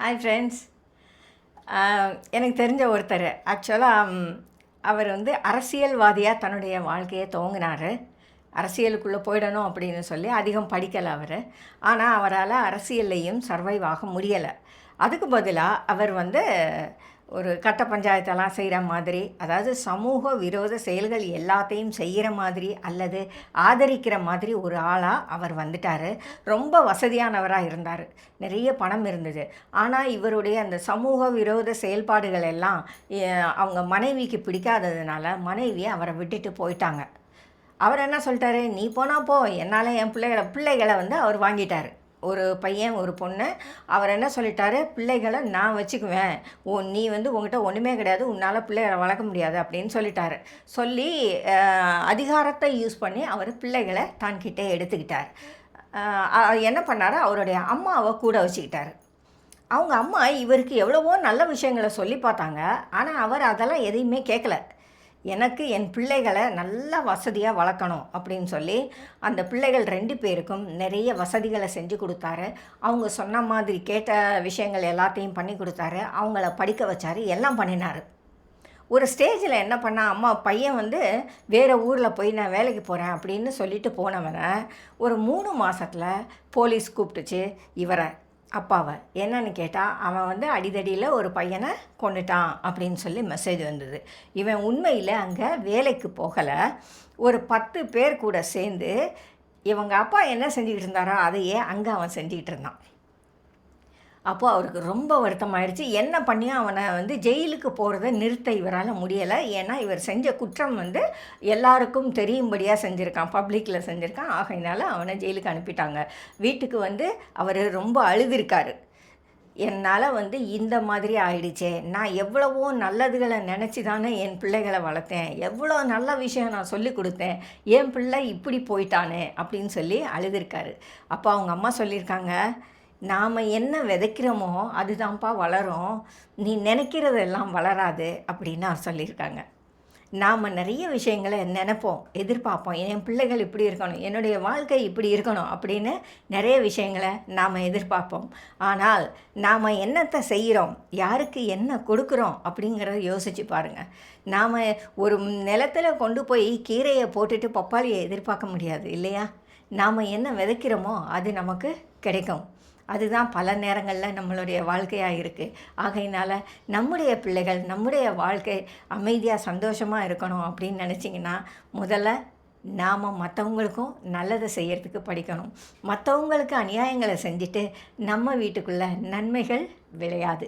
Hi friends. எனக்கு தெரிஞ்ச ஒருத்தர் ஆக்சுவலாக அவர் அரசியல்வாதியாக தன்னுடைய வாழ்க்கையை துவங்கினார். அரசியலுக்குள்ளே போயிடணும் அப்படின்னு சொல்லி அதிகம் படிக்கலை அவர். ஆனால் அவரால் அரசியல்லையும் சர்வைவ் ஆக முடியலை. அதுக்கு பதிலாக அவர் ஒரு கட்ட பஞ்சாயத்தெல்லாம் செய்கிற மாதிரி, அதாவது சமூக விரோத செயல்கள் எல்லாத்தையும் செய்கிற மாதிரி அல்லது ஆதரிக்கிற மாதிரி ஒரு ஆளாக அவர் வந்துட்டார். ரொம்ப வசதியானவராக இருந்தார், நிறைய பணம் இருந்தது. ஆனால் இவருடைய அந்த சமூக விரோத செயல்பாடுகள் எல்லாம் அவங்க மனைவிக்கு பிடிக்காததுனால மனைவியை அவரை விட்டுட்டு போயிட்டாங்க. அவர் என்ன சொல்லிட்டாரு, நீ போனால் போ, என்னால் என் பிள்ளைகளை அவர் வாங்கிட்டார். ஒரு பையன் ஒரு பொண்ணு. அவர் என்ன சொல்லிட்டாரு, பிள்ளைகளை நான் வச்சுக்குவேன், நீ உங்ககிட்ட ஒன்றுமே கிடையாது, உன்னால் பிள்ளைகளை வளர்க்க முடியாது அப்படின்னு சொல்லிட்டாரு. சொல்லி அதிகாரத்தை யூஸ் பண்ணி அவர் பிள்ளைகளை தான்கிட்டே எடுத்துக்கிட்டார். என்ன பண்ணார், அவருடைய அம்மாவை கூட வச்சுக்கிட்டார். அவங்க அம்மா இவருக்கு எவ்வளவோ நல்ல விஷயங்களை சொல்லி பார்த்தாங்க. ஆனால் அவர் அதெல்லாம் எதையுமே கேட்கல. எனக்கு என் பிள்ளைகளை நல்லா வசதியாக வளர்க்கணும் அப்படின்னு சொல்லி அந்த பிள்ளைகள் 2 பேருக்கும் நிறைய வசதிகளை செஞ்சு கொடுத்தாரு. அவங்க சொன்ன மாதிரி கேட்ட விஷயங்கள் எல்லாத்தையும் பண்ணி கொடுத்தாரு. அவங்கள படிக்க வச்சார், எல்லாம் பண்ணினார். ஒரு ஸ்டேஜில் என்ன பண்ணால், பையன் வேறு ஊரில் போய் நான் வேலைக்கு போகிறேன் அப்படின்னு சொல்லிட்டு போனவனை ஒரு 3 மாதத்தில் போலீஸ் கூப்பிட்டுச்சு இவரை, அப்பாவை. என்னன்னு கேட்டால், அவன் அடிதடியில் ஒரு பையனை கொண்டுட்டான் அப்படின்னு சொல்லி மெசேஜ் வந்தது. இவன் உண்மையில் அங்கே வேலைக்கு போகலை. ஒரு 10 பேர் கூட சேர்ந்து இவங்க அப்பா என்ன செஞ்சுக்கிட்டு இருந்தாரோ அதையே அங்கே அவன் செஞ்சுக்கிட்டு இருந்தான். அப்போது அவருக்கு ரொம்ப வருத்தமாயிடுச்சு. என்ன பண்ணியும் அவனை ஜெயிலுக்கு போகிறத நிறுத்த இவரால் முடியலை. ஏன்னா இவர் செஞ்ச குற்றம் எல்லாருக்கும் தெரியும்படியாக செஞ்சுருக்கான், பப்ளிக்கில் செஞ்சுருக்கான். ஆகையினால அவனை ஜெயிலுக்கு அனுப்பிட்டாங்க. வீட்டுக்கு அவர் ரொம்ப அழுதுருக்காரு. என்னால் இந்த மாதிரி ஆயிடுச்சே, நான் எவ்வளவோ நல்லதுகளை நினச்சி தானே என் பிள்ளைகளை வளர்த்தேன், எவ்வளோ நல்ல விஷயம் நான் சொல்லி கொடுத்தேன், என் பிள்ளை இப்படி போயிட்டானே அப்படின்னு சொல்லி அழுதுருக்காரு. அப்போ அவங்க அம்மா சொல்லியிருக்காங்க, நாம் என்ன விதைக்கிறோமோ அதுதான்ப்பா வளரும், நீ நினைக்கிறதெல்லாம் வளராது அப்படின்னு அவர் சொல்லியிருக்காங்க. நாம் நிறைய விஷயங்களை நினைப்போம், எதிர்பார்ப்போம். என் பிள்ளைகள் இப்படி இருக்கணும், என்னுடைய வாழ்க்கை இப்படி இருக்கணும் அப்படின்னு நிறைய விஷயங்களை நாம் எதிர்பார்ப்போம். ஆனால் நாம் என்னத்தை செய்கிறோம், யாருக்கு என்ன கொடுக்குறோம் அப்படிங்கிறத யோசித்து பாருங்கள். நாம் ஒரு நிலத்தில் கொண்டு போய் கீரையை போட்டுட்டு பப்பாளியை எதிர்பார்க்க முடியாது இல்லையா? நாம் என்ன விதைக்கிறோமோ அது நமக்கு கிடைக்கும். அதுதான் பல நேரங்களில் நம்மளுடைய வாழ்க்கையாக இருக்குது. ஆகையினால் நம்முடைய பிள்ளைகள், நம்முடைய வாழ்க்கை அமைதியாக சந்தோஷமாக இருக்கணும் அப்படின்னு நினச்சிங்கன்னா, முதல்ல நாம் மற்றவங்களுக்கும் நல்லதை செய்கிறதுக்கு படிக்கணும். மற்றவங்களுக்கு அநியாயங்களை செஞ்சுட்டு நம்ம வீட்டுக்குள்ளே நன்மைகள் விளையாது.